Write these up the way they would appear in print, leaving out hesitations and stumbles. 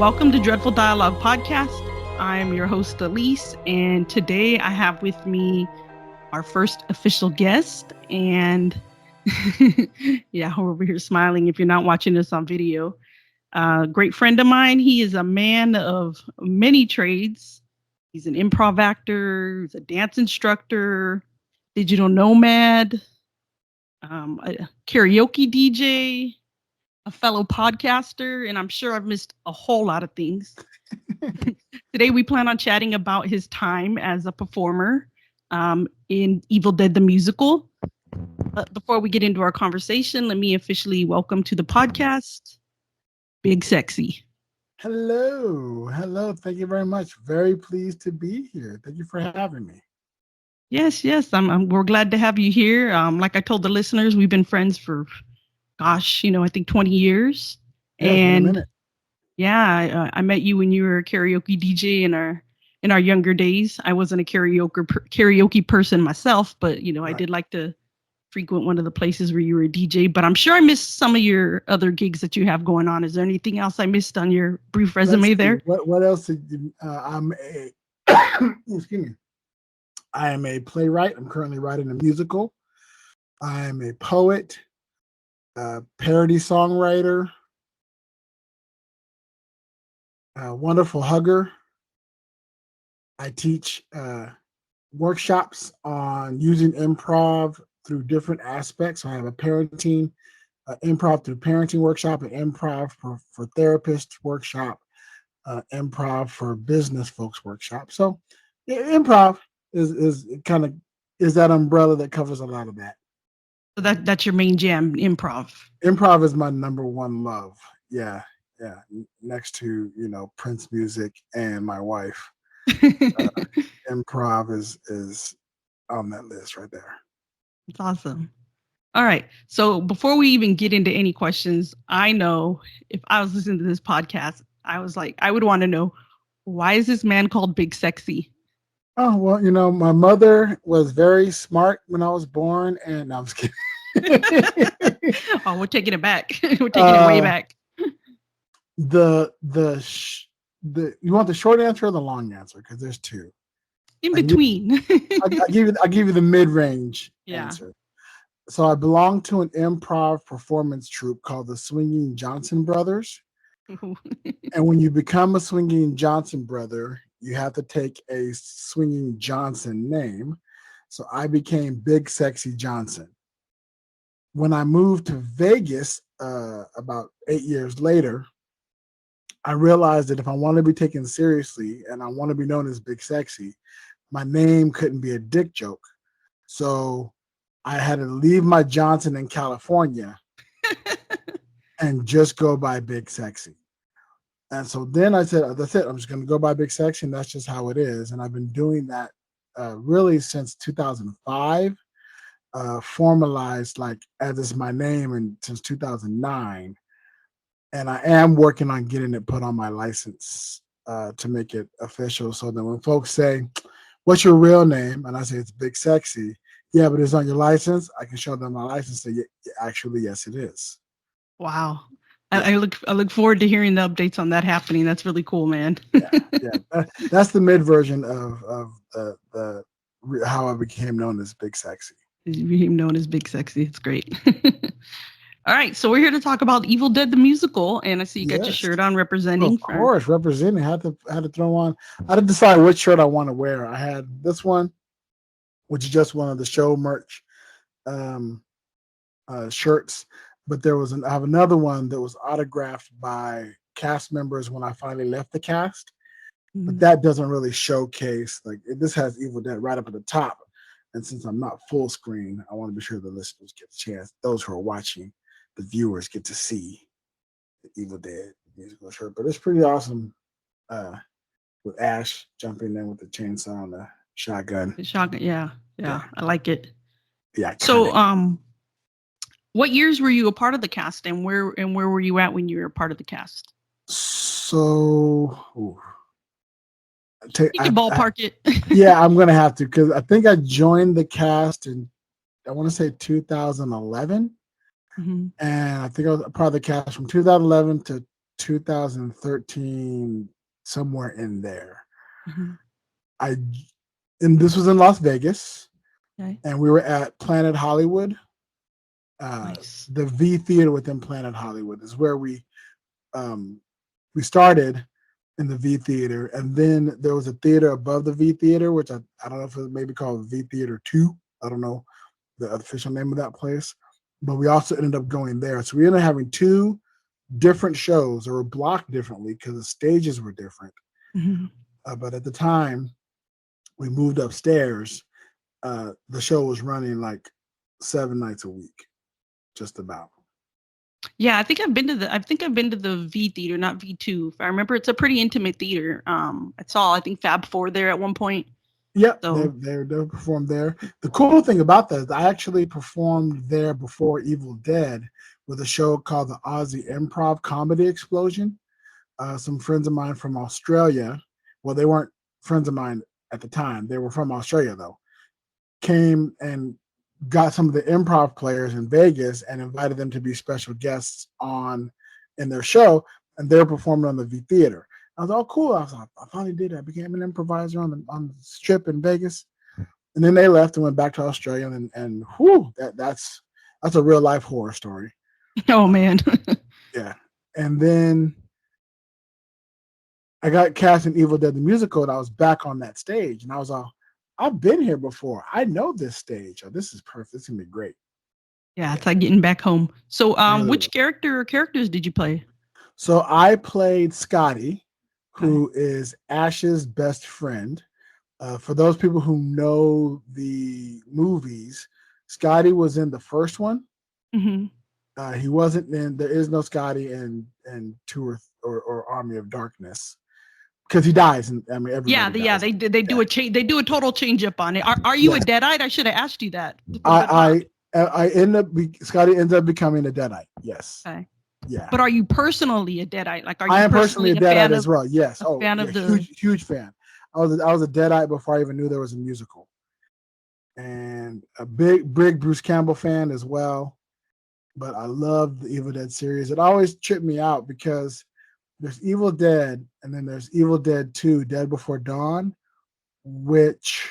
Welcome to Dreadful Dialogue Podcast. I'm your host, Alyse, and today I have with me our first official guest. And yeah, we're over here smiling if you're not watching this on video. Great friend of mine. He is a man of many trades. He's an improv actor, he's a dance instructor, digital nomad, a karaoke DJ, a fellow podcaster, and I'm sure I've missed a whole lot of things. Today, we plan on chatting about his time as a performer in Evil Dead the Musical. But before we get into our conversation, let me officially welcome to the podcast, Big Sexy. Hello. Thank you very much. Very pleased to be here. Thank you for having me. Yes. We're glad to have you here. Like I told the listeners, we've been friends for, I think 20 years. Yeah, and I met you when you were a karaoke DJ in our younger days. I wasn't a karaoke person myself, but right. I did like to frequent one of the places where you were a DJ. But I'm sure I missed some of your other gigs that you have going on. Is there anything else I missed on your brief resume there? What else? I'm a excuse me. I am a playwright. I'm currently writing a musical. I am a poet, a parody songwriter, a wonderful hugger. I teach workshops on using improv through different aspects. I have a parenting, improv through parenting workshop, an improv for therapists workshop, improv for business folks workshop. So improv is that umbrella that covers a lot of that. So that's your main jam, improv. Improv is my number one love. Yeah. Next to, Prince music and my wife. Improv is on that list right there. It's awesome. All right. So before we even get into any questions, I know if I was listening to this podcast, I was like, I would want to know, why is this man called Big Sexy? Oh, well, my mother was very smart when I was born, and I'm just kidding. Oh, we're taking it back. We're taking it way back. You want the short answer or the long answer? Because there's two. In between. I'll give you the mid-range answer. So I belong to an improv performance troupe called the Swinging Johnson Brothers. And when you become a Swinging Johnson brother, you have to take a Swinging Johnson name. So I became Big Sexy Johnson. When I moved to Vegas about 8 years later, I realized that if I want to be taken seriously and I want to be known as Big Sexy, my name couldn't be a dick joke. So I had to leave my Johnson in California and just go by Big Sexy. And so then I said, that's it. I'm just going to go by Big Sexy, and that's just how it is. And I've been doing that really since 2005, formalized as is my name, and since 2009. And I am working on getting it put on my license to make it official. So that when folks say, what's your real name? And I say, it's Big Sexy. Yeah, but it's on your license. I can show them my license. Say, actually, yes, it is. Wow. I look forward to hearing the updates on that happening. That's really cool, man. Yeah. That's the mid version of the how I became known as Big Sexy. You became known as Big Sexy. It's great. All right, so we're here to talk about Evil Dead the Musical, and I see you got your shirt on representing. Of course, representing. I had to throw on. I had to decide which shirt I want to wear. I had this one, which is just one of the show merch shirts. But I have another one that was autographed by cast members when I finally left the cast. Mm-hmm. But that doesn't really showcase, this has Evil Dead right up at the top. And since I'm not full screen, I want to be sure the listeners get a chance. Those who are watching, the viewers get to see the Evil Dead musical shirt. But it's pretty awesome with Ash jumping in with the chainsaw and the shotgun. The shotgun, yeah. I like it. Yeah. So, what years were you a part of the cast, and where were you at when you were a part of the cast? So, you can ballpark it. Yeah, I'm gonna have to, because I think I joined the cast in, I want to say 2011, and I think I was a part of the cast from 2011 to 2013, somewhere in there. Mm-hmm. And this was in Las Vegas, Okay. and we were at Planet Hollywood. Nice. The V Theater within Planet Hollywood is where we started in the V Theater, and then there was a theater above the V Theater, which I don't know if it may be called V Theater 2. I don't know the official name of that place, but we also ended up going there. So we ended up having two different shows that were blocked differently because the stages were different. Mm-hmm. But at the time, we moved upstairs. The show was running like 7 nights a week, just about. Yeah, I think I've been to the V Theater, not V2. If I remember, it's a pretty intimate theater. I saw, I think, Fab Four there at one point. Yep, so. they performed there. The cool thing about that is I actually performed there before Evil Dead with a show called the Aussie Improv Comedy Explosion. Some friends of mine from Australia, well, they weren't friends of mine at the time. They were from Australia, though, came and got some of the improv players in Vegas and invited them to be special guests in their show, and they're performing on the V Theater. I was all cool. I finally did it. I became an improviser on the strip in Vegas, and then they left and went back to Australia. And whew, that's a real life horror story. Oh man. Yeah. And then I got cast in Evil Dead the Musical, and I was back on that stage, and I was all, I've been here before. I know this stage. Oh, this is perfect. This is gonna be great. Yeah, it's like getting back home. So, which character or characters did you play? So I played Scotty, who is Ash's best friend. For those people who know the movies, Scotty was in the first one. Mm-hmm. He wasn't in. There is no Scotty in Two or Army of Darkness because he dies. And I mean, everybody dies. They do a change. They do a total change up on it. Are you a Deadite? I should have asked you that. I end up Scotty ends up becoming a Deadite. Yes. Okay. Yeah. But are you personally a Deadite? Like, are you I am personally a Deadite as well. Yes. Fan of the huge fan. I was a Deadite before I even knew there was a musical, and a big Bruce Campbell fan as well. But I love the Evil Dead series. It always tripped me out because there's Evil Dead, and then there's Evil Dead 2, Dead Before Dawn, which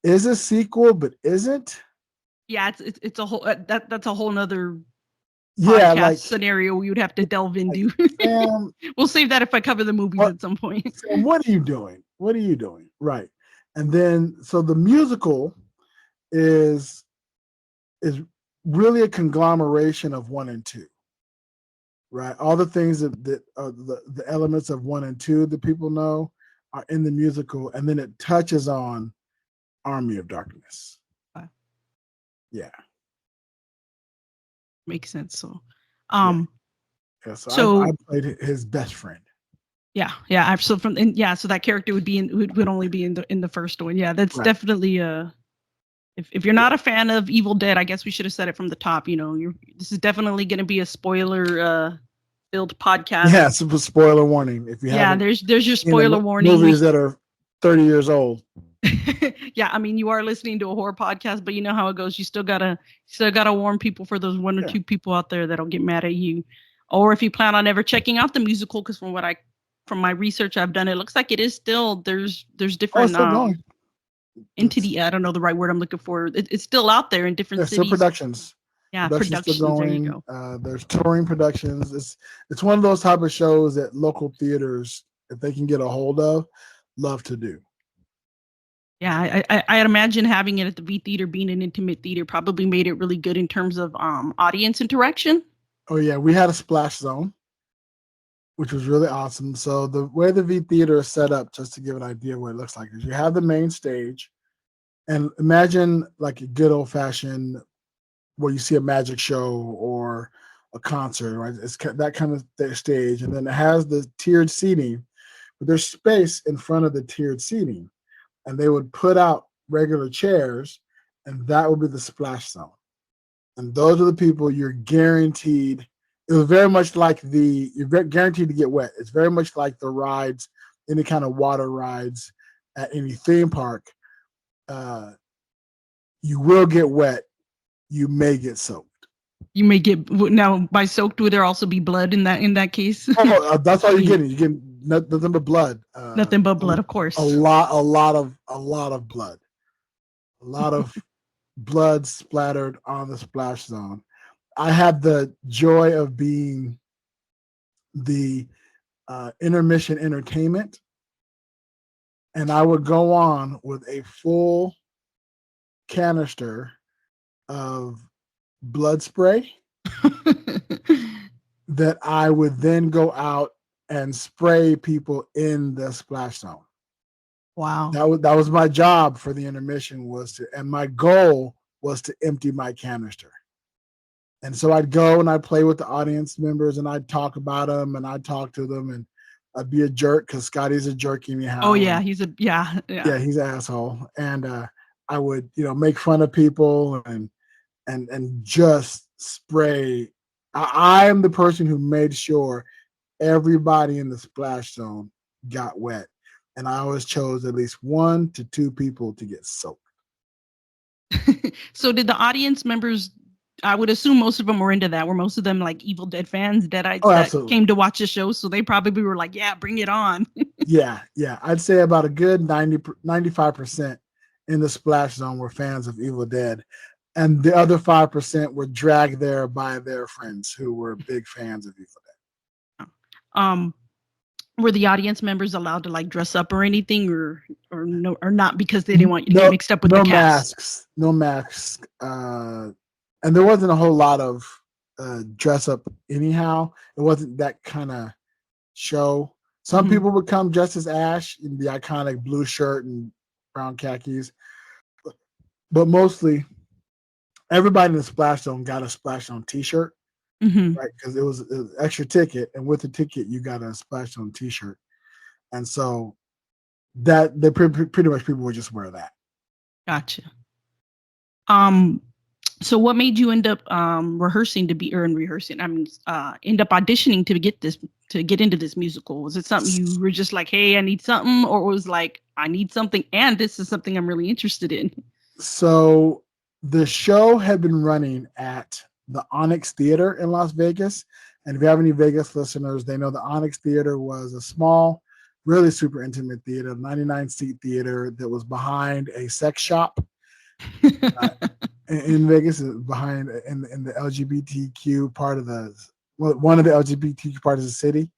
is a sequel but isn't. Yeah, it's a whole that's a whole nother scenario we would have to delve into. We'll save that if I cover the movies at some point. Sam, what are you doing? What are you doing? Right. And then so the musical is really a conglomeration of 1 and 2. Right. All the things that are the elements of 1 and 2 that people know are in the musical, and then it touches on Army of Darkness. Yeah. Makes sense. So, so I played his best friend. Yeah. So so that character would only be in the first one. Yeah, that's definitely if you're not a fan of Evil Dead, I guess we should have said it from the top. You know, this is definitely going to be a spoiler filled podcast. Yeah, it's a spoiler warning. If you there's your spoiler warning. Movies that are 30 years old. Yeah, I mean, you are listening to a horror podcast, but you know how it goes. You still gotta warn people for those 1 or 2 people out there that'll get mad at you, or if you plan on ever checking out the musical, because from my research I've done, it looks like it is still there's different entity. I don't know the right word I'm looking for. It's still out there in different cities. Still productions. Yeah, productions. Still going. There you go. There's touring productions. It's one of those type of shows that local theaters, if they can get a hold of, love to do. Yeah, I'd imagine having it at the V Theater, being an intimate theater, probably made it really good in terms of audience interaction. Oh yeah, we had a splash zone, which was really awesome. So the way the V Theater is set up, just to give an idea of what it looks like, is you have the main stage, and imagine like a good old fashioned where you see a magic show or a concert, right? It's that kind of stage, and then it has the tiered seating, but there's space in front of the tiered seating. And they would put out regular chairs, and that would be the splash zone. And those are the people you're guaranteed. It was very much like you're guaranteed to get wet. It's very much like the rides, any kind of water rides at any theme park. You will get wet. You may get soaked. You may get now by soaked. Would there also be blood in that case? Oh, that's all you're getting. You get nothing but blood. Nothing but blood, of course. A lot of blood. A lot of blood splattered on the splash zone. I had the joy of being the intermission entertainment, and I would go on with a full canister of blood spray that I would then go out and spray people in the splash zone. Wow. That was my job for the intermission, and my goal was to empty my canister. And so I'd go and I'd play with the audience members and I'd talk about them and I'd talk to them and I'd be a jerk because Scotty's a jerk anyhow. Oh yeah, he's an asshole. And I would, make fun of people and just spray. I am the person who made sure everybody in the splash zone got wet. And I always chose at least 1 to 2 people to get soaked. So did the audience members, I would assume most of them were into that. Were most of them like Evil Dead fans, Deadites that came to watch the show? So they probably were like, yeah, bring it on. Yeah. I'd say about a good 95% in the splash zone were fans of Evil Dead. And the other 5% were dragged there by their friends who were big fans of Evil Dead. Were the audience members allowed to like dress up or anything, or no, or not, because they didn't want you to get mixed up with the cast? No masks. And there wasn't a whole lot of dress up anyhow. It wasn't that kind of show. Some people would come dressed as Ash in the iconic blue shirt and brown khakis. But mostly everybody in the Splash Zone got a Splash Zone t-shirt, right? Because it was an extra ticket. And with the ticket, you got a Splash Zone t-shirt. And so that pretty much people would just wear that. Gotcha. So what made you end up end up auditioning to get into this musical? Was it something you were just like, hey, I need something, or was like, I need something and this is something I'm really interested in? So the show had been running at the Onyx Theater in Las Vegas. And if you have any Vegas listeners, they know the Onyx Theater was a small, really super intimate theater, 99-seat theater that was behind a sex shop. In Vegas, behind in the LGBTQ part of one of the LGBTQ parts of the city.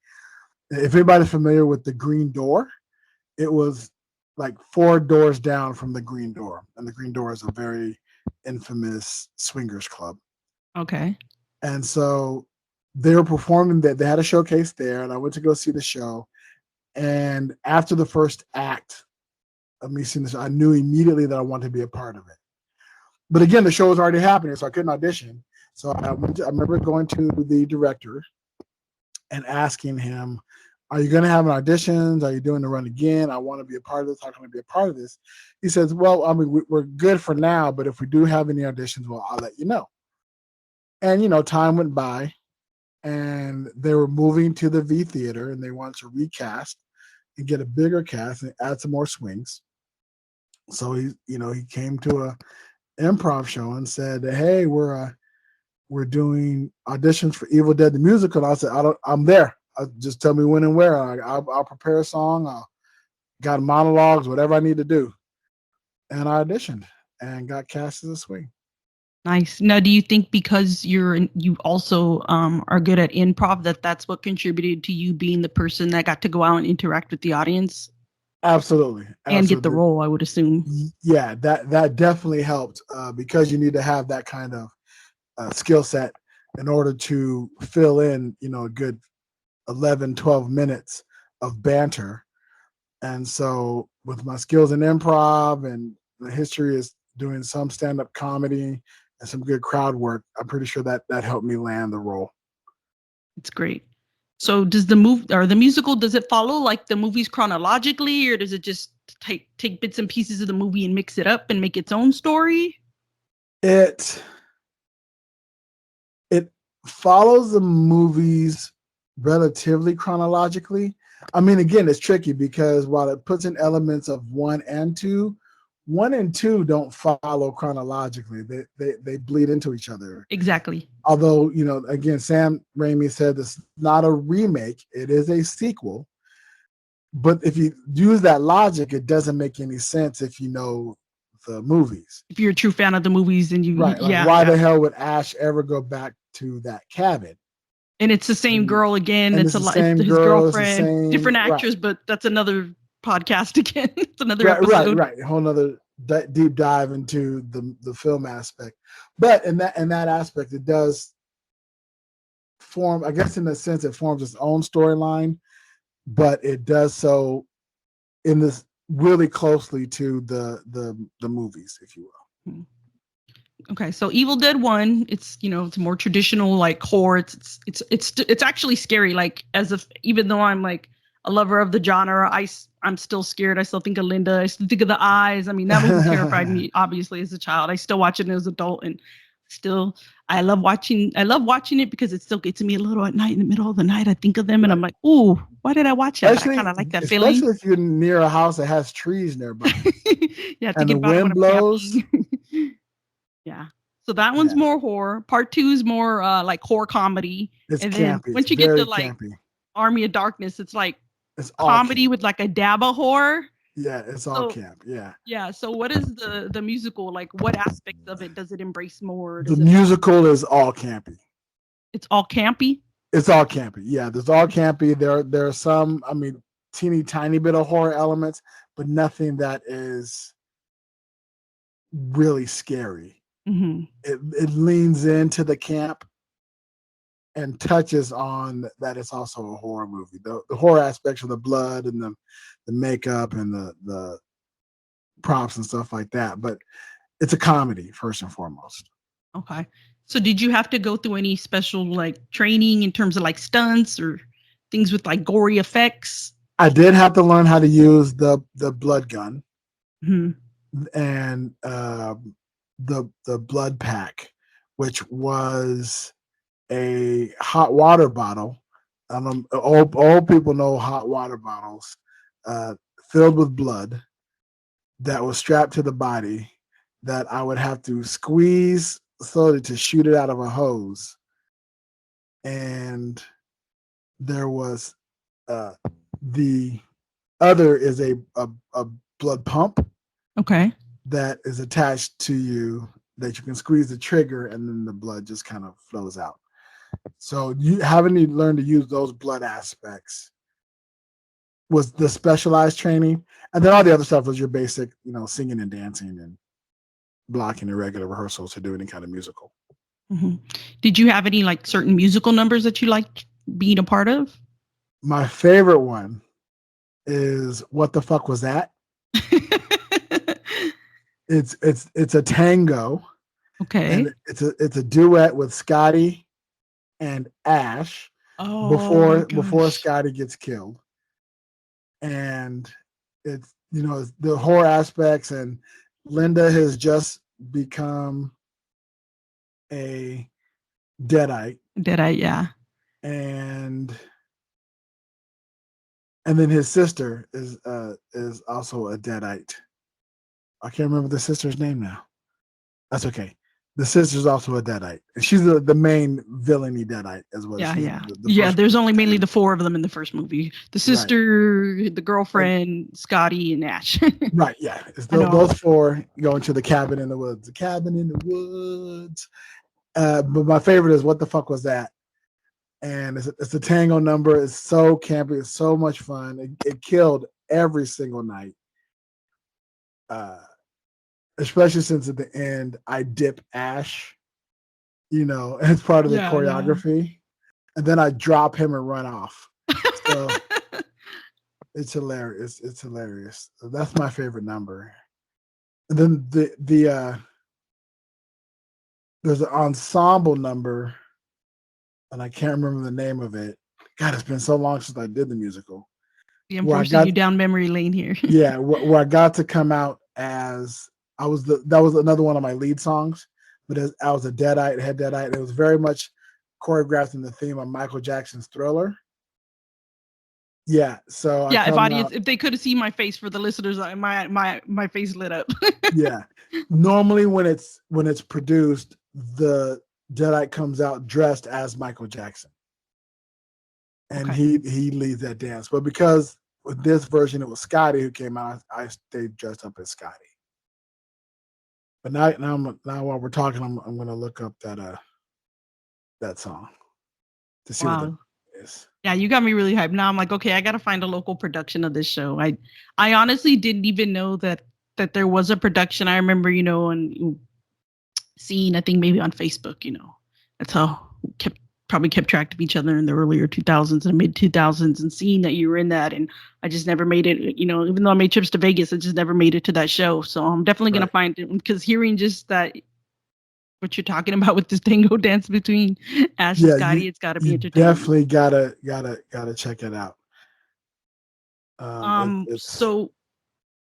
If anybody's familiar with the Green Door, it was like 4 doors down from the Green Door, and the Green Door is a very infamous swingers club. Okay. And so they were performing that. They had a showcase there, and I went to go see the show. And after the first act of me seeing this, I knew immediately that I wanted to be a part of it. But again, the show was already happening, so I couldn't audition. So I remember going to the director and asking him, are you going to have an auditions? Are you doing the run again? I want to be a part of this. How can I be a part of this? He says, well, I mean, we're good for now, but if we do have any auditions, well, I'll let you know. And, time went by, and they were moving to the V Theater, and they wanted to recast and get a bigger cast and add some more swings. So he came to a improv show and said, hey, we're doing auditions for Evil Dead the musical. And I said, I'm there. Just tell me when and where. I'll prepare a song. I got monologues, whatever I need to do. And I auditioned and got cast as a swing. Nice. Now, do you think because you also are good at improv that's what contributed to you being the person that got to go out and interact with the audience? Absolutely. And get the role, I would assume. Yeah, that definitely helped because you need to have that kind of skill set in order to fill in, a good 11, 12 minutes of banter. And so with my skills in improv and the history is doing some stand-up comedy and some good crowd work, I'm pretty sure that helped me land the role. It's great. So does the musical, does it follow like the movies chronologically, or does it just take bits and pieces of the movie and mix it up and make its own story? It follows the movies relatively chronologically. I mean, again, it's tricky because while it puts in elements of 1 and 2, 1 and 2 don't follow chronologically. They bleed into each other. Exactly. Although, again, Sam Raimi said this is not a remake, it is a sequel. But if you use that logic, it doesn't make any sense if you know the movies. If you're a true fan of the movies, and why the hell would Ash ever go back to that cabin? And it's the same girl again. It's his girlfriend, different actress, but that's another podcast again. It's another episode. Right. A whole nother deep dive into the film aspect. But in that aspect, it does form, I guess in a sense, it forms its own storyline, but it does so in this really closely to the movies, if you will. Okay, so Evil Dead 1, it's it's more traditional like horror. It's actually scary. Like even though I'm like a lover of the genre, I'm still scared. I still think of Linda. I still think of the eyes. I mean, that movie terrified me obviously as a child. I still watch it as an adult, and still I love watching it because it still gets me a little at night in the middle of the night. I think of them and I'm like, ooh, why did I watch that? I kind of like that feeling. Especially if you're near a house that has trees nearby. Yeah, and the wind blows. Yeah. So that one's more horror. Part 2 is more like horror comedy. It's and campy. Then once you get to like campy. Army of Darkness, it's like comedy with like a dab of horror. Yeah, it's all camp. Yeah. Yeah. So what is the musical? Like what aspect of it does it embrace more? The musical is all campy. It's all campy? It's all campy. Yeah, there's all campy. There are some, teeny tiny bit of horror elements, but nothing that is really scary. Mm-hmm. It leans into the camp and touches on that it's also a horror movie. The horror aspects of the blood and the makeup and the props and stuff like that. But it's a comedy first and foremost. Okay. So did you have to go through any special like training in terms of like stunts or things with like gory effects? I did have to learn how to use the blood gun. Mm-hmm. And the blood pack, which was a hot water bottle. Old people know hot water bottles filled with blood that was strapped to the body that I would have to squeeze slowly to shoot it out of a hose. And there was the other is a blood pump. Okay. That is attached to you that you can squeeze the trigger and then the blood just kind of flows out. So you having to learn to use those blood aspects was the specialized training. And then all the other stuff was your basic, singing and dancing and blocking and regular rehearsals to do any kind of musical. Mm-hmm. Did you have any like certain musical numbers that you liked being a part of? My favorite one is What the Fuck Was That? It's a tango. Okay. And it's a duet with Scotty and Ash before Scotty gets killed. And it's it's the horror aspects, and Linda has just become a deadite. Yeah. And then his sister is also a deadite. I can't remember the sister's name now. That's okay. The sister's also a deadite. And she's the main villainy deadite as well. Yeah, there's only mainly the 4 of them in the first movie. The sister, the girlfriend, Scotty, and Ash. Right, yeah. It's those 4 going to the cabin in the woods. The cabin in the woods. But my favorite is What the Fuck Was That? And it's a tango number. It's so campy. It's so much fun. It killed every single night. Especially since at the end I dip Ash, as part of the choreography. Yeah. And then I drop him and run off. So it's hilarious. It's hilarious. So that's my favorite number. And then there's an ensemble number, and I can't remember the name of it. God, it's been so long since I did the musical. Yeah, I'm forcing you down memory lane here. Yeah, where I got to come out as that was another one of my lead songs, but I was a head deadite. It was very much choreographed in the theme of Michael Jackson's Thriller. Yeah. So I Yeah, come out. if they could have seen my face for the listeners, my face lit up. Yeah. Normally when it's produced, the Deadite comes out dressed as Michael Jackson. And Okay. he leads that dance. But because with this version it was Scotty who came out, I stayed dressed up as Scotty. But now while we're talking, I'm gonna look up that song to see what it is. Yeah, you got me really hyped. Now I'm like, okay, I gotta find a local production of this show. I honestly didn't even know that there was a production. I remember, and seeing, I think maybe on Facebook, that's how we probably kept track of each other in the earlier 2000s and mid 2000s, and seeing that you were in that. And I just never made it, even though I made trips to Vegas, I just never made it to that show. So I'm definitely going to find it, because hearing just that, what you're talking about with this tango dance between Ash and Scotty, it's got to be entertaining. Definitely gotta check it out. So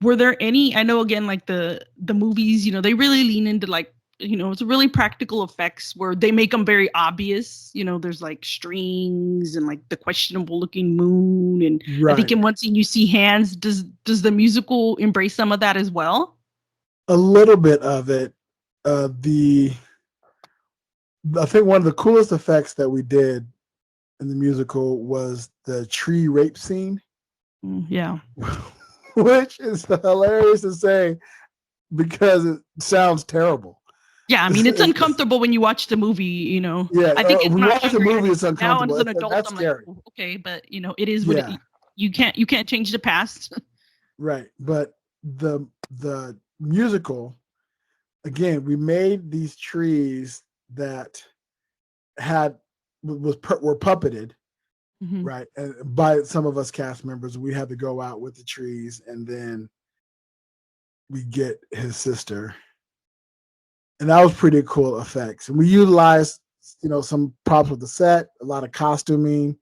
were there any, I know again, like the movies, they really lean into like, it's really practical effects where they make them very obvious. There's like strings and like the questionable looking moon. And I think in one scene you see hands. Does the musical embrace some of that as well? A little bit of it. I think one of the coolest effects that we did in the musical was the tree rape scene. Yeah. Which is hilarious to say because it sounds terrible. Yeah, I mean, it's uncomfortable when you watch the movie, Yeah, I think when you watch the movie, it's uncomfortable. Now as an adult, that's I'm scary. like, okay, but it is what you can't change the past. Right, but the musical, again, we made these trees that were puppeted, right, and by some of us cast members. We had to go out with the trees, and then we get his sister. And that was pretty cool effects. And we utilized, some props with the set, a lot of costuming,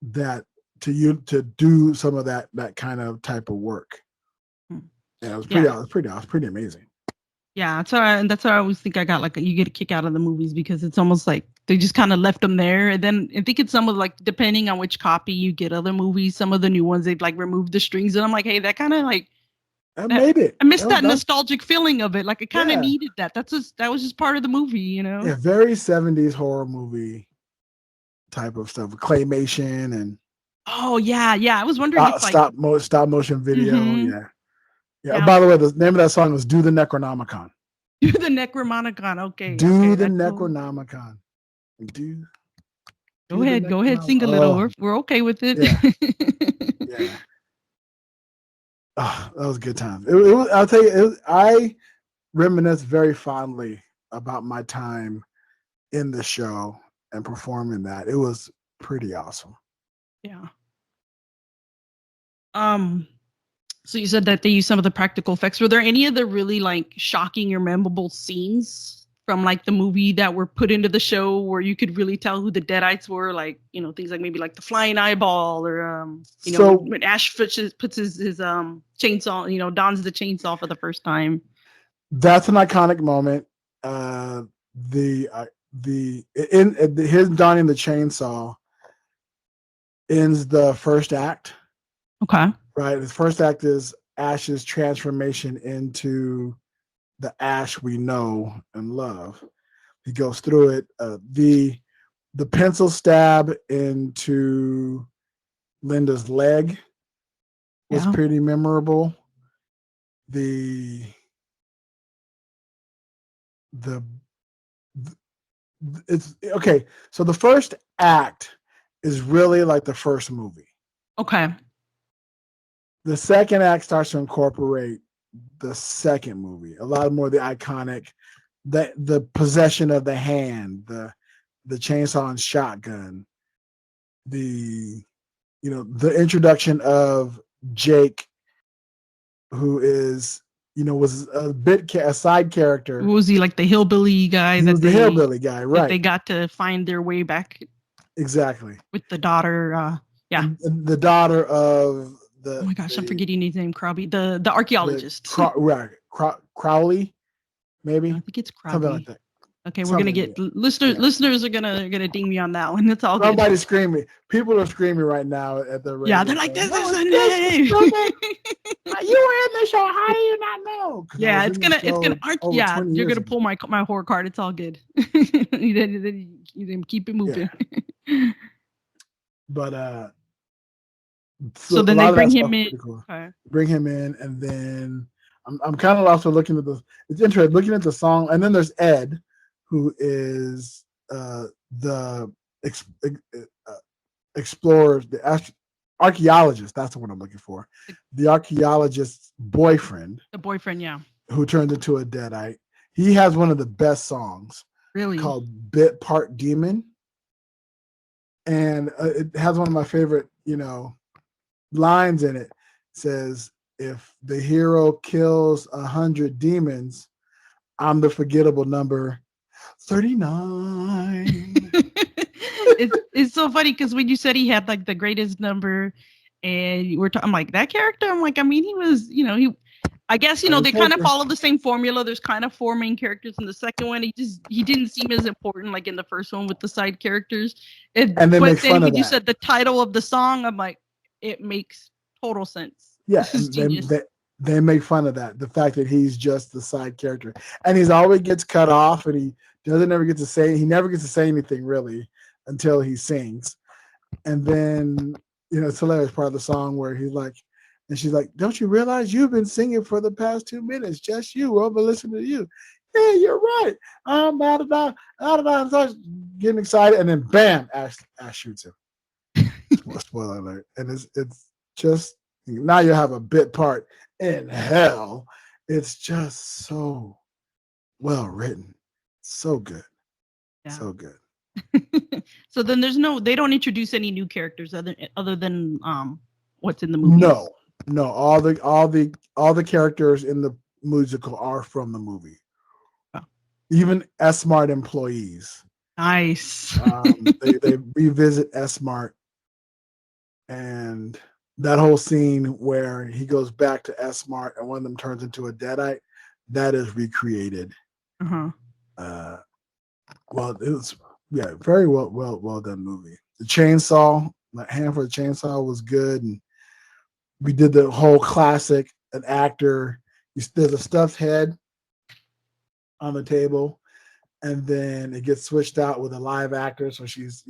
that to do some of that kind of type of work. Yeah, it was pretty amazing. Yeah, that's why I always think I got like you get a kick out of the movies, because it's almost like they just kind of left them there. And then I think it's some of like, depending on which copy you get other movies, some of the new ones they've like removed the strings, and I'm like, hey, that kind of like. I made it. I missed that nostalgic feeling of it. Like, I kind of needed that. That was just part of the movie, Yeah, very 70s horror movie type of stuff, claymation and. Oh yeah. I was wondering if stop motion video. Yeah. By the way, the name of that song was "Do the Necronomicon." Do the Necronomicon. Okay. Do the Necronomicon. Cool. Go ahead, sing a little. We're okay with it. Yeah. Oh, that was a good time. I'll tell you, I reminisce very fondly about my time in the show and performing that. It was pretty awesome. Yeah. So you said that they used some of the practical effects. Were there any of the really like shocking or memorable scenes from like the movie that were put into the show where you could really tell who the Deadites were? Like, things like maybe like the flying eyeball, or when Ash puts his chainsaw, dons the chainsaw for the first time. That's an iconic moment. His donning the chainsaw ends the first act. Okay. Right. The first act is Ash's transformation into the Ash we know and love. He goes through it. The pencil stab into Linda's leg was pretty memorable. It's okay. So the first act is really like the first movie. Okay. The second act starts to incorporate the second movie. A lot more of the iconic, the possession of the hand, the chainsaw and shotgun, the introduction of Jake, who is was a side character. Was he like the hillbilly guy? The hillbilly guy, right? That they got to find their way back. Exactly. With the daughter, and the daughter of. Oh my gosh, I'm forgetting his name. Crowley, the archaeologist. Crowley, maybe. I think it's Crowley. Something like that. Okay, we're gonna get listeners. Yeah. Listeners are gonna ding me on that one. It's all good. Nobody's screaming. People are screaming right now at the radio. Yeah, they're like, "This is a name." You were in the show. How do you not know? Yeah, it's gonna. Yeah, you're gonna pull my horror card. It's all good. You didn't keep it moving. Yeah. But so then they bring him in. Cool. Okay. Bring him in, and then I'm kind of also looking at the. It's interesting looking at the song, and then there's Ed, who is the explorer, the archaeologist. That's the one I'm looking for. The archaeologist's boyfriend. The boyfriend, yeah. Who turned into a deadite. He has one of the best songs. Really? Called Bit Part Demon. And it has one of my favorite, lines in it. It says, if the hero kills 100 demons, I'm the forgettable number 39. It's so funny because when you said he had like the greatest number, and I'm like, that character. I'm like, I mean, he was, I guess they kind of follow the same formula. There's kind of 4 main characters in the second one. He didn't seem as important like in the first one with the side characters. And then when you said the title of the song, I'm like, it makes total sense. Yeah, they make fun of that. The fact that he's just the side character, and he's always gets cut off, and he never gets to say anything really until he sings. And then it's hilarious part of the song where he's like, and she's like, don't you realize you've been singing for the past 2 minutes? Just you. I've been listening to you. Yeah, you're right. I'm starts getting excited, and then bam, Ash shoots him. Spoiler alert. And it's just, now you have a bit part in hell. It's just so well written. So good. Yeah. So good. So then they don't introduce any new characters other than what's in the movie. No, all the characters in the musical are from the movie. Oh. Even S-Mart employees. Nice. They revisit S-Mart, and that whole scene where he goes back to S-Mart and one of them turns into a deadite, that is recreated. Uh-huh. Well, it was very well done movie. The chainsaw, like Hand for the Chainsaw, was good, and we did the whole classic. An actor, there's a stuffed head on the table, and then it gets switched out with a live actor, so she's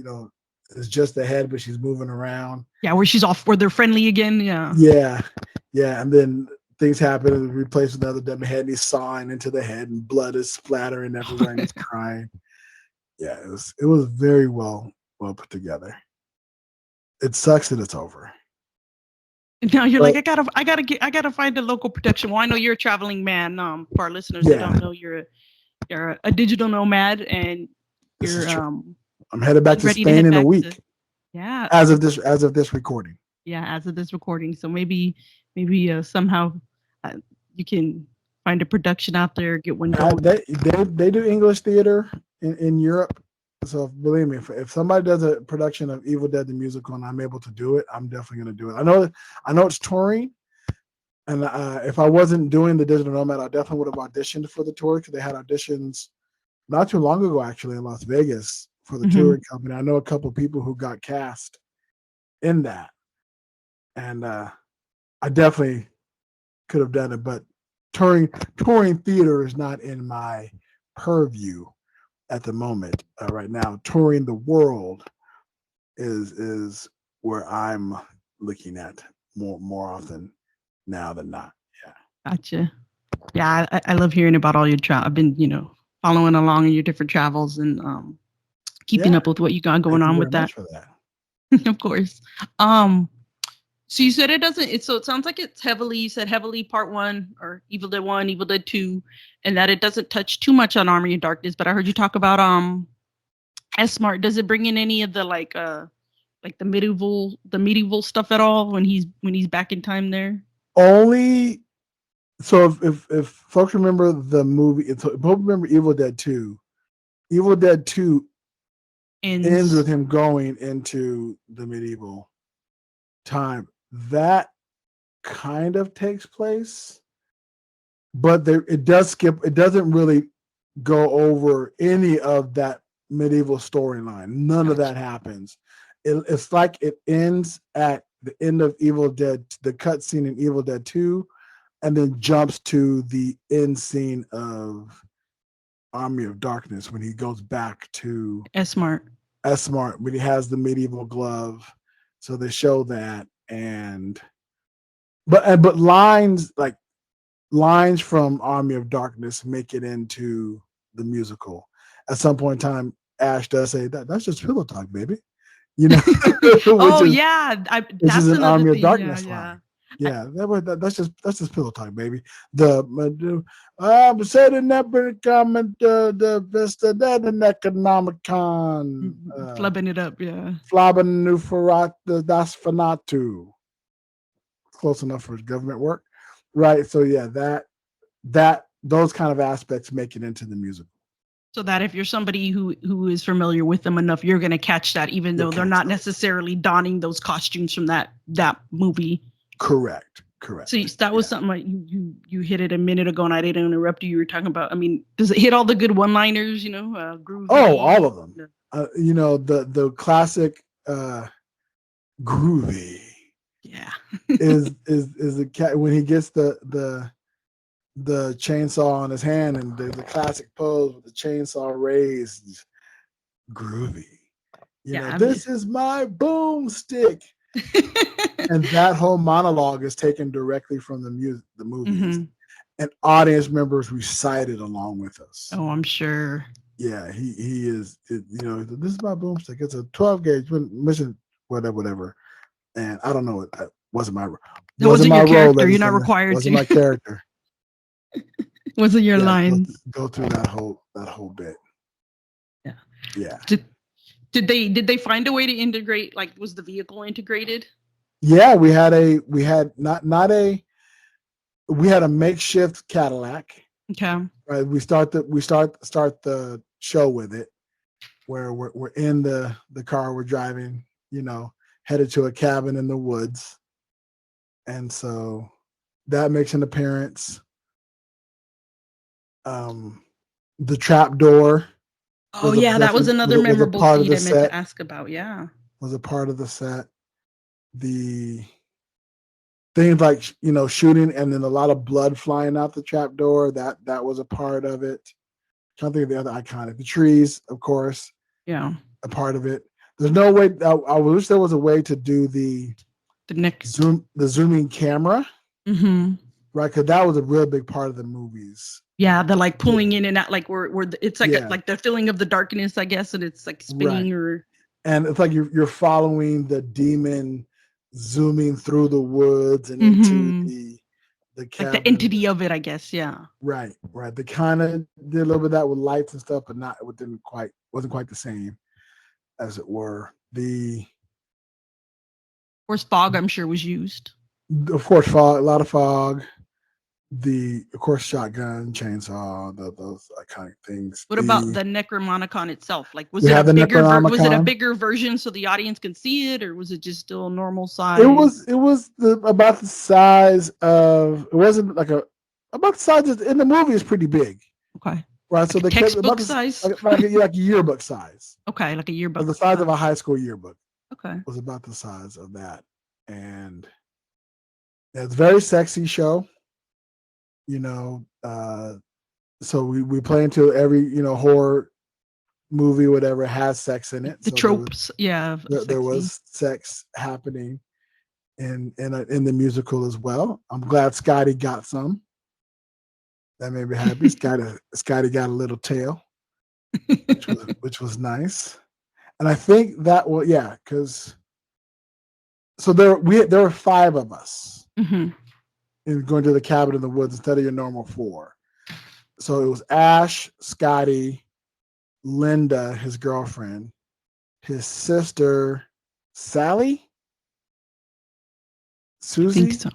it's just the head, but she's moving around. Yeah, where they're friendly again. Yeah. Yeah, and then things happen and replace another dumb head, and he's sawing into the head, and blood is splattering everywhere, and he's crying. Yeah, it was very well put together. It sucks that it's over. Now you're like, I gotta find a local production. Well, I know you're a traveling man. For our listeners that don't know, you're a digital nomad, and you're I'm headed back to Spain in a week. Yeah. As of this recording. Yeah, as of this recording. So maybe somehow you can find a production out there, get one going. They do English theater in Europe. So believe me, if somebody does a production of Evil Dead the musical and I'm able to do it, I'm definitely going to do it. I know it's touring, and if I wasn't doing the Digital Nomad, I definitely would have auditioned for the tour, because they had auditions not too long ago, actually, in Las Vegas for the touring company. I know a couple of people who got cast in that, and I definitely could have done it. But touring theater is not in my purview at the moment. Right now, touring the world is where I'm looking at more often now than not. Yeah. Gotcha. Yeah, I love hearing about all your travel. I've been, following along in your different travels and keeping up with what you got going on with that. For that. Of course. So you said it doesn't. So it sounds like it's heavily. You said heavily Part 1 or Evil Dead 1, Evil Dead 2, and that it doesn't touch too much on Army of Darkness. But I heard you talk about S-Mart. Does it bring in any of the like the medieval stuff at all when he's back in time there? Only. So if folks remember the movie, if folks remember Evil Dead 2, Evil Dead 2 ends with him going into the medieval time. That kind of takes place, but it does skip. It doesn't really go over any of that medieval storyline. None of that happens. It's like it ends at the end of Evil Dead, the cutscene in Evil Dead 2, and then jumps to the end scene of Army of Darkness when he goes back to S-Mart when he has the medieval glove. So they show that, but lines from Army of Darkness make it into the musical. At some point in time, Ash does say that's just pillow talk, baby. You know, which is an Army of Darkness line. Yeah, that's just pillow talk, baby. I'm setting up in comment the Vista that an Economicon. Flubbing it up, yeah. Flabbing new for das fanatu. Close enough for government work. Right. So yeah, that those kind of aspects make it into the musical. So that if you're somebody who is familiar with them enough, you're going to catch that, even though they're not necessarily donning those costumes from that movie. Correct. So that was something like you hit it a minute ago, and I didn't interrupt you. You were talking about. I mean, does it hit all the good one-liners? Groovy. Oh, all of them. The classic groovy. Yeah. is the cat when he gets the chainsaw on his hand and the classic pose with the chainsaw raised. Groovy. This is my boomstick. And that whole monologue is taken directly from the movies, mm-hmm. And audience members recited along with us. Oh, I'm sure. Yeah, he is. This is my boomstick. It's a 12 gauge mission, whatever. And I don't know. That wasn't my role. Wasn't my character. You're not required wasn't to. Wasn't my character. Wasn't your lines. Go through that whole bit. Yeah. Yeah. Did they find a way to integrate? Like, was the vehicle integrated? Yeah, we had a makeshift Cadillac. Okay. Right. We start the show with it, where we're in the car, we're driving, headed to a cabin in the woods. And so that makes an appearance. The trap door. Oh yeah, that was another memorable scene I meant to ask about. Yeah. Was a part of the set. The things like shooting and then a lot of blood flying out the trap door, that was a part of it. Trying to think of the other iconic, the trees, of course. Yeah. A part of it. There's no way. I wish there was a way to do the zooming camera. Mm-hmm. Right, because that was a real big part of the movies. Yeah, the like pulling in and out, like where it's like like the feeling of the darkness, I guess, and it's like spinning or. And it's like you're following the demon zooming through the woods and mm-hmm. into the cabin. Like the entity of it, I guess. Yeah. Right. They kind of did a little bit of that with lights and stuff, but wasn't quite the same, as it were. Of course, fog, I'm sure, was used. Of course, fog, a lot of fog. Of course, shotgun, chainsaw, those iconic things. What about the Necromonicon itself? Like, was it a bigger version so the audience can see it, or was it just still normal size? It was about the size of. It wasn't like about the size in the movie is pretty big. Okay. Right. So the textbook size, like a yearbook size. Okay, like a yearbook. The size of a high school yearbook. Okay. Was about the size of that, and it's a very sexy show. So we play into every horror movie, whatever has sex in it. The tropes, there was sex happening in the musical as well. I'm glad Scotty got some. That made me happy. Scotty got a little tail, which was nice. And I think that because so there were 5 of us. Mm-hmm. In going to the cabin in the woods instead of your normal 4. So it was Ash, Scotty, Linda, his girlfriend, his sister, Sally, Susie, I think so.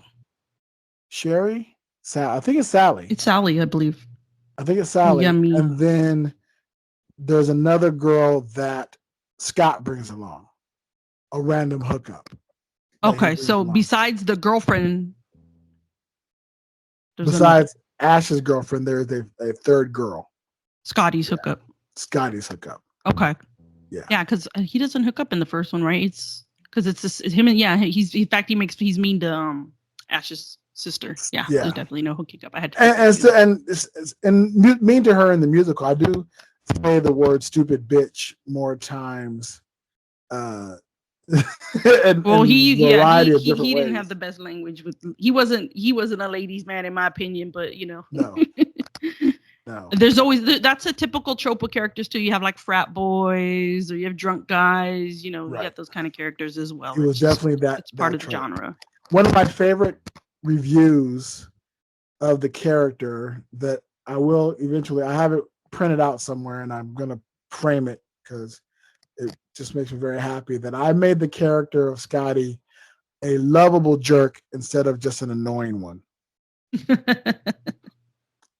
Sherry, I think it's Sally. It's Sally, I believe. I think it's Sally. Yummy. And then there's another girl that Scott brings along, a random hookup. Okay, so besides the girlfriend. Besides Ash's girlfriend, there's a third girl. Scotty's hookup. Scotty's hookup. Okay. Yeah, because he doesn't hook up in the first one, right? It's because it's him and he's in fact he's mean to Ash's sister. Yeah, there's definitely no hooking up. I had to and mean to her in the musical. I do say the word "stupid bitch" more times. He didn't have the best language with. He wasn't a ladies' man in my opinion, but no. No. There's always that's a typical trope of characters too. You have like frat boys, or you have drunk guys. You get those kind of characters as well. It was definitely that. It's part that of the genre. One of my favorite reviews of the character that I will eventually. I have it printed out somewhere, and I'm gonna frame it because it just makes me very happy that I made the character of Scotty a lovable jerk instead of just an annoying one.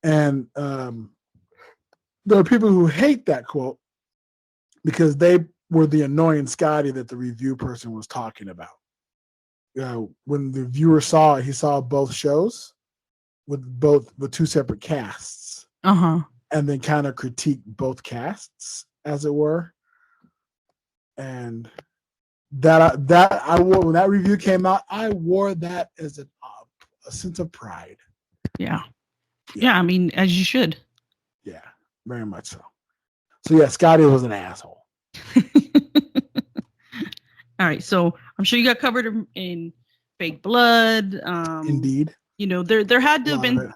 And there are people who hate that quote because they were the annoying Scotty that the review person was talking about. When the viewer saw it, he saw both shows with two separate casts, and then kind of critiqued both casts, as it were. And that I wore when that review came out, I wore that as a sense of pride. Yeah. I mean, as you should. Yeah, very much so. So yeah, Scotty was an asshole. All right, so I'm sure you got covered in Fake Blood. Indeed. There had to have been.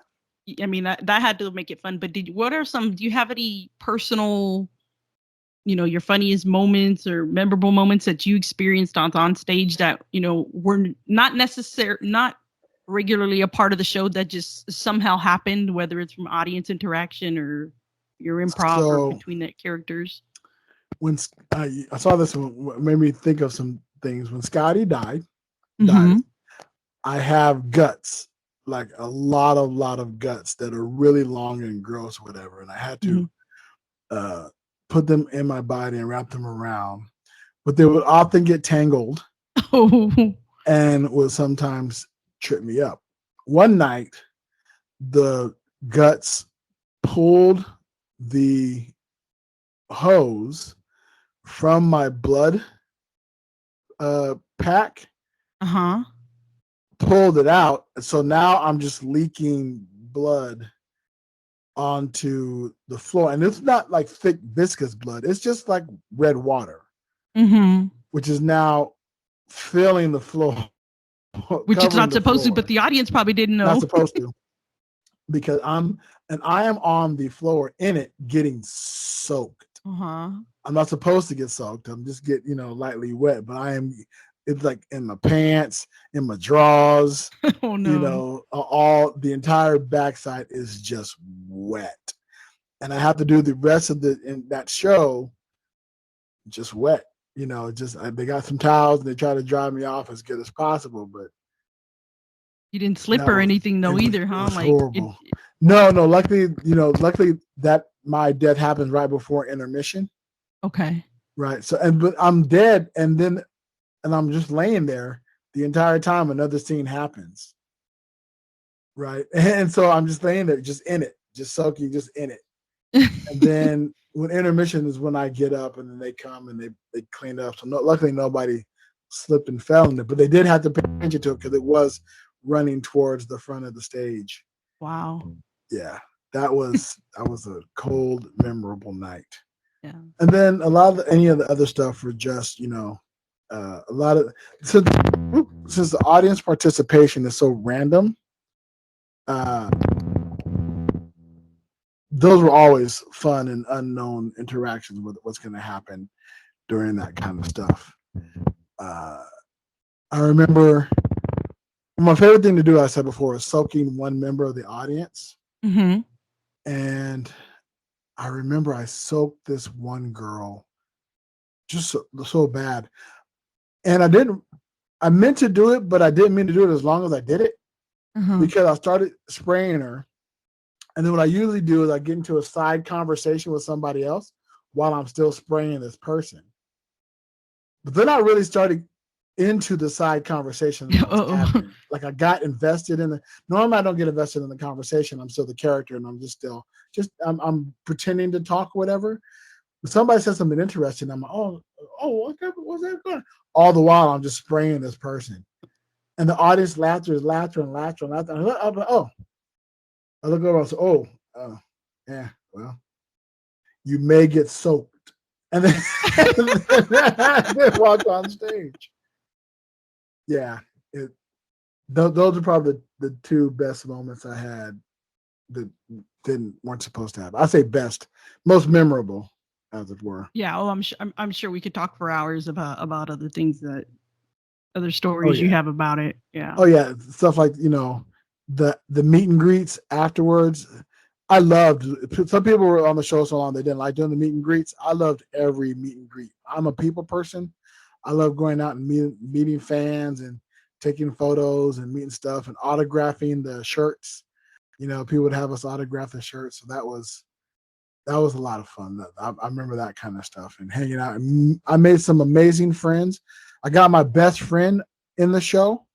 I mean, that had to make it fun. But do you have any personal, your funniest moments or memorable moments that you experienced on stage that were not regularly a part of the show that just somehow happened, whether it's from audience interaction or your improv or between the characters? When I saw this one, made me think of some things. When Scotty died, I have guts, like a lot of guts that are really long and gross, whatever. And I had to put them in my body and wrap them around, but they would often get tangled and would sometimes trip me up. One night, the guts pulled the hose from my blood pack, pulled it out. So now I'm just leaking blood onto the floor. And it's not like thick, viscous blood. It's just like red water, which is now filling the floor. Which it's not supposed to, but the audience probably didn't know. Not supposed to. Because I am on the floor in it getting soaked. I'm not supposed to get soaked. I'm just lightly wet, but it's like in my pants, in my drawers. Oh no. All the entire backside is just wet. And I have to do the rest of in that show just wet. They got some towels and they try to dry me off as good as possible, but you didn't slip or anything though either, huh? It was horrible. No. Luckily that my death happened right before intermission. Okay. Right. So but I'm dead, and I'm just laying there the entire time. Another scene happens. Right. And so I'm just laying there, just in it, just soaking, just in it. And then when intermission is when I get up, and then they come and they clean up. So luckily nobody slipped and fell in it, but they did have to pay attention to it because it was running towards the front of the stage. Wow. Yeah, that was a cold, memorable night. Yeah. And then any of the other stuff were just a lot of since the audience participation is so random. Those were always fun and unknown interactions with what's going to happen during that kind of stuff. I remember my favorite thing to do, I said before, is soaking one member of the audience. And I remember I soaked this one girl just so bad. And I meant to do it, but I didn't mean to do it as long as I did it because I started spraying her. And then what I usually do is I get into a side conversation with somebody else while I'm still spraying this person. But then I really started into the side conversation that was happening. Like I got invested in normally I don't get invested in the conversation. I'm still the character and I'm I'm pretending to talk or whatever. But somebody says something interesting. I'm like, what's that going? All the while I'm just spraying this person. And the audience laughter. And I'm like, I look over and say, yeah, well, you may get soaked. And then, then walk on stage. Yeah. Those are probably the two best moments I had that weren't supposed to happen. I say best, most memorable, as it were. Yeah. I'm sure we could talk for hours about other things other stories you have about it. Yeah. Oh yeah. Stuff like, the meet and greets afterwards. I loved, some people were on the show so long they didn't like doing the meet and greets. I loved every meet and greet. I'm a people person. I love going out and meeting fans and taking photos and meeting stuff and autographing the shirts. People would have us autograph the shirts. So that was a lot of fun. I remember that kind of stuff and hanging out. And I made some amazing friends. I got my best friend in the show.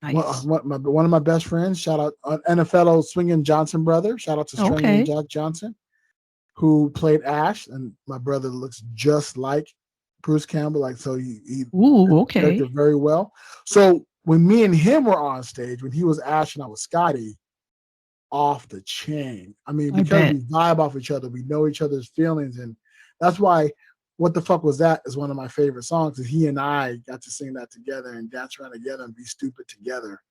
Nice. One of my best friends, shout out, and a fellow swinging Johnson brother. Shout out to Swinging Jack Johnson, who played Ash, and my brother looks just like Bruce Campbell. Like, so he character very well. So when me and him were on stage, when he was Ash and I was Scotty, off the chain. I mean, because we vibe off each other, we know each other's feelings, and that's why What the Fuck Was That is one of my favorite songs, because he and I got to sing that together and dance around together and be stupid together.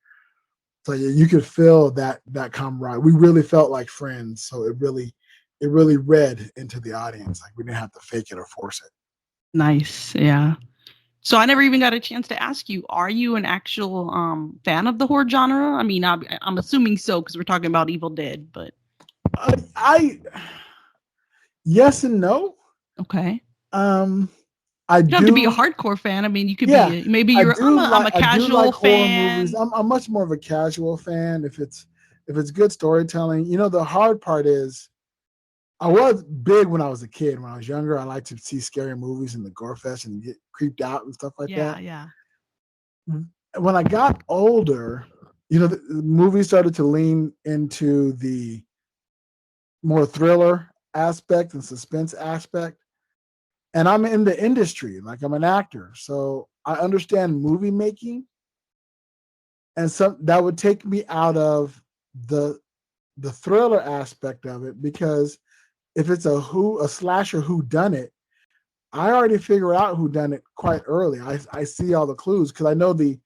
So yeah, you could feel that camaraderie. We really felt like friends. So it really read into the audience. Like we didn't have to fake it or force it. Nice. Yeah. So I never even got a chance to ask you, are you an actual fan of the horror genre? I mean, I'm assuming so because we're talking about Evil Dead, but I yes and no. Okay. I you don't have to be a hardcore fan. I mean, you could be maybe you're. I'm a casual fan. Horror movies. I'm much more of a casual fan. If it's good storytelling, the hard part is, I was big when I was a kid. When I was younger, I liked to see scary movies and the gore fest and get creeped out and stuff like that. Yeah. When I got older, the movies started to lean into the more thriller aspect and suspense aspect. And I'm in the industry, like I'm an actor. So I understand movie making. And so that would take me out of the thriller aspect of it, because if it's a slasher who done it, I already figure out who done it quite early. I see all the clues because I know the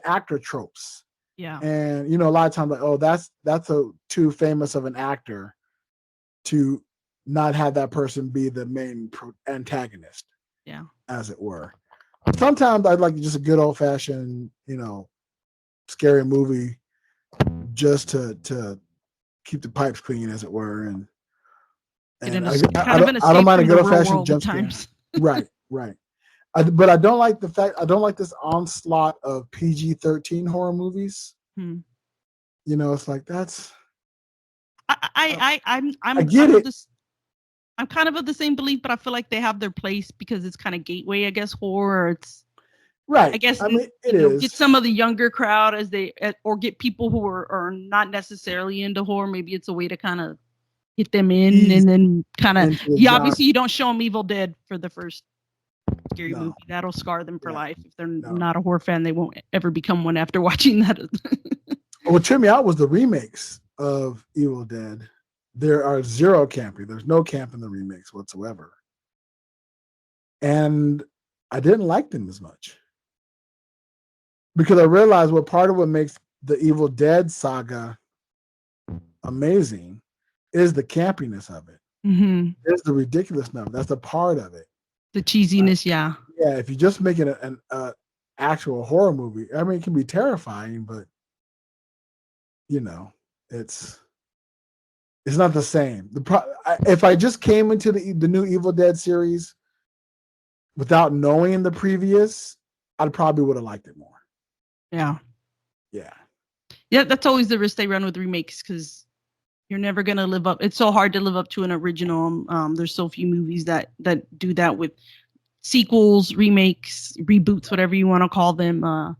actor tropes. Yeah. And a lot of times, like, that's too famous of an actor to not have that person be the main antagonist. Yeah. As it were. Sometimes I'd like just a good old fashioned, scary movie just to keep the pipes clean, as it were. And I don't mind a good old fashioned jump scare. Right. But I don't like this onslaught of PG-13 horror movies. It's like that's. I get it. I'm kind of the same belief, but I feel like they have their place because it's kind of gateway, I guess, horror. It's right. I guess I mean, it is. Get some of the younger crowd or get people who are not necessarily into horror. Maybe it's a way to kind of get them in and then kind of obviously you don't show them Evil Dead for the first scary movie. That'll scar them for life. If they're not a horror fan, they won't ever become one after watching that. What tripped me out was the remakes of Evil Dead. There are zero camping. There's no camp in the remakes whatsoever. And I didn't like them as much. Because I realized part of what makes the Evil Dead saga amazing is the campiness of it. Mm-hmm. There's the ridiculousness of it. That's a part of it. The cheesiness, yeah. Yeah, if you just make it an actual horror movie, I mean, it can be terrifying, but it's not the same. If I just came into the new Evil Dead series without knowing the previous, I probably would have liked it more. Yeah. Yeah. Yeah, that's always the risk they run with remakes, because you're never going to live up. It's so hard to live up to an original. There's so few movies that do that with sequels, remakes, reboots, whatever you want to call them.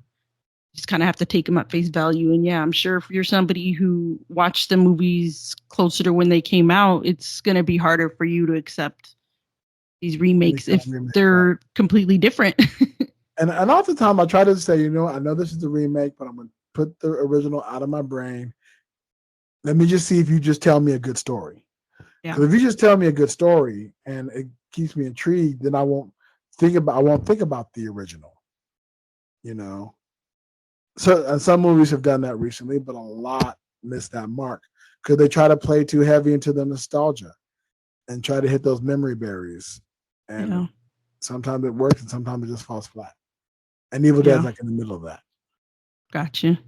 Just kind of have to take them at face value. And yeah, I'm sure if you're somebody who watched the movies closer to when they came out, it's going to be harder for you to accept these remakes if they're completely different. and oftentimes I try to say, I know this is a remake, but I'm going to put the original out of my brain. Let me just see if you just tell me a good story. Because if you just tell me a good story and it keeps me intrigued, then I won't think about the original. So some movies have done that recently, but a lot missed that mark because they try to play too heavy into the nostalgia and try to hit those memory barriers. And sometimes it works and sometimes it just falls flat. And Evil Dead's like in the middle of that. Gotcha.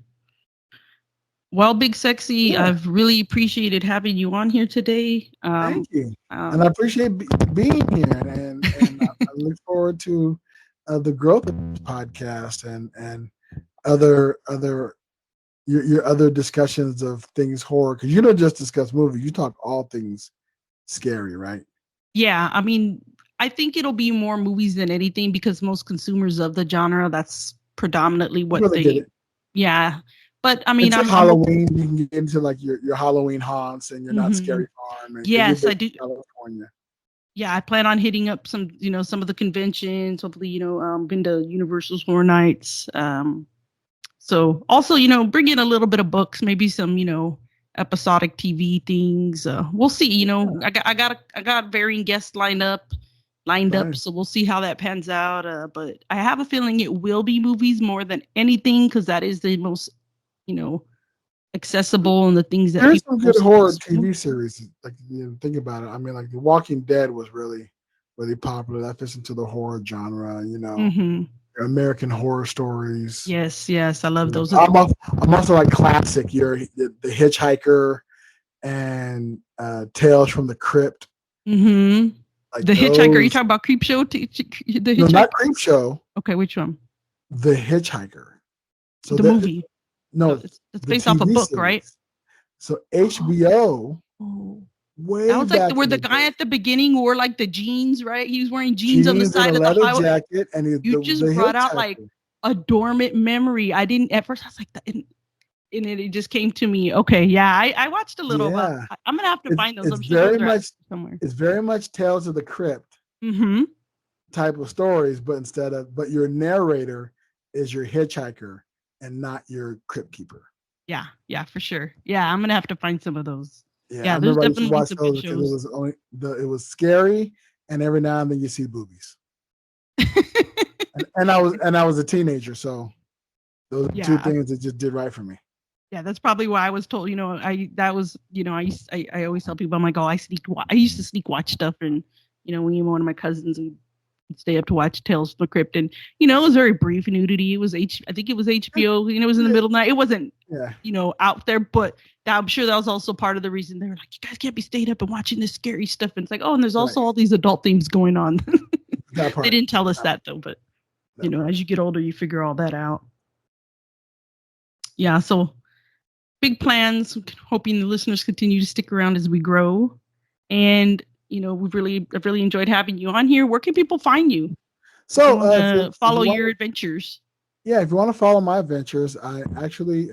Well, Big Sexy, I've really appreciated having you on here today. Thank you. And I appreciate being here. And I look forward to the growth of this podcast and other your other discussions of things horror, because you don't just discuss movies, you talk all things scary, right? Yeah, I mean, I think it'll be more movies than anything because most consumers of the genre, that's predominantly what they but I mean, I'm Halloween, you can get into like your Halloween haunts and your Not Scary Farm. And yes, I do. California. Yeah, I plan on hitting up some of the conventions. Hopefully, been to Universal's Horror Nights. So also, bring in a little bit of books, maybe some, episodic TV things. We'll see. I got varying guests lined up. So we'll see how that pans out. But I have a feeling it will be movies more than anything because that is the most, accessible and the things that there's some good horror TV series. Like think about it. I mean, like The Walking Dead was really, really popular. That fits into the horror genre. American Horror Stories. Yes, I love those. I'm also like classic. The Hitchhiker and Tales from the Crypt. Mm-hmm. Like the Hitchhiker. Are you talking about Creep Show? The Hitchhiker? No, not Creep Show. Okay, which one? The Hitchhiker. So the movie. No, it's based off a book, series. Right? So HBO. Way that was like where the guy at the beginning wore like the jeans, right? He was wearing jeans on the side of the highway. Jacket, and you just brought out like a dormant memory. I didn't at first. I was like, and it just came to me. Okay, yeah, I watched a little. Yeah. I'm gonna have to find those. I'm sure very much somewhere. It's very much Tales of the Crypt type of stories, but your narrator is your hitchhiker and not your crypt keeper. Yeah, for sure. Yeah, I'm gonna have to find some of those. Yeah, there's definitely some good shows. It was scary, and every now and then you see boobies. and I was a teenager, so those are two things that just did right for me. Yeah, that's probably why I was told. I always tell people, I'm like, I used to sneak watch stuff, and when one of my cousins would stay up to watch Tales from the Crypt, and it was very brief nudity. It was I think it was HBO. It was in the middle of the night. It wasn't out there, but I'm sure that was also part of the reason they were like, you guys can't be stayed up and watching this scary stuff. And it's like, and there's also all these adult themes going on. They didn't tell us that though, but as you get older, you figure all that out. Yeah, so big plans. Hoping the listeners continue to stick around as we grow, and I've really enjoyed having you on here. Where can people find you? So follow your adventures. Yeah, if you want to follow my adventures, I actually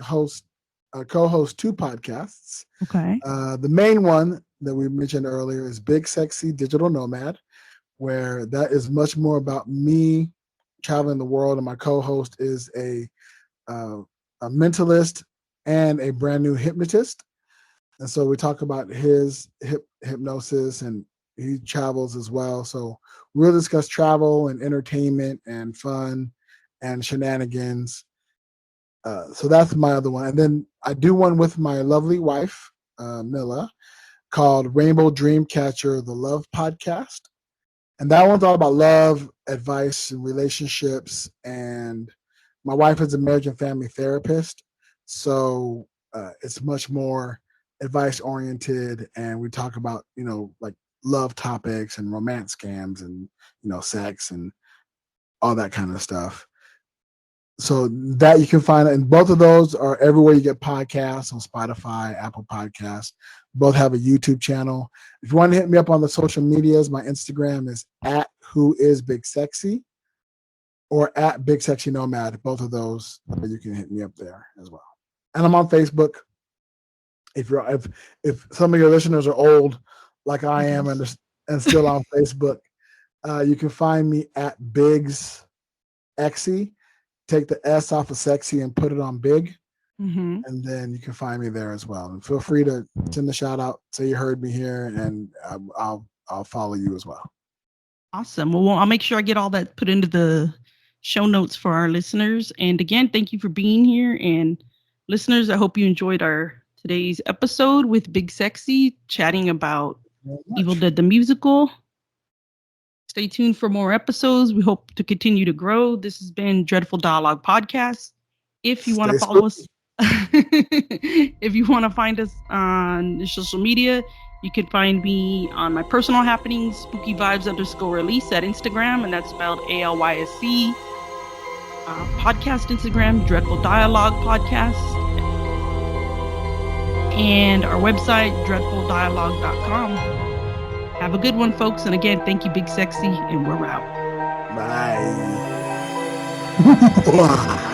co-host two podcasts. Okay. The main one that we mentioned earlier is Big Sexy Digital Nomad, where that is much more about me traveling the world, and my co-host is a mentalist and a brand new hypnotist. And so we talk about his hypnosis, and he travels as well. So we'll discuss travel and entertainment and fun and shenanigans. So that's my other one. And then I do one with my lovely wife, Mila, called Rainbow Dreamcatcher, the Love Podcast. And that one's all about love, advice, and relationships. And my wife is a marriage and family therapist. So it's much more advice oriented, and we talk about like love topics and romance scams and sex and all that kind of stuff. So that you can find it, and both of those are everywhere you get podcasts, on Spotify, Apple Podcasts. Both have a YouTube channel. If you want to hit me up on the social medias, my Instagram is at whoisbigsexy or at Big Sexy Nomad. Both of those, you can hit me up there as well. And I'm on Facebook. If some of your listeners are old, like I am, and still on Facebook, you can find me at Bigs Exy. Take the S off of sexy and put it on big. And then you can find me there as well. And feel free to send a shout out, say you heard me here, and I'll follow you as well. Awesome. Well, I'll make sure I get all that put into the show notes for our listeners. And again, thank you for being here. And listeners, I hope you enjoyed our today's episode with Big Sexy, chatting about Evil Dead the Musical. Stay tuned for more episodes. We hope to continue to grow. This has been Dreadful Dialogue Podcast. If you want to follow us, if you want to find us on social media, you can find me on my personal happenings, spookyvibes_Alyse at Instagram, and that's spelled ALYSE. Podcast Instagram, Dreadful Dialogue Podcast. And our website, dreadfuldialogue.com. Have a good one, folks. And again, thank you, Big Sexy, and we're out. Bye.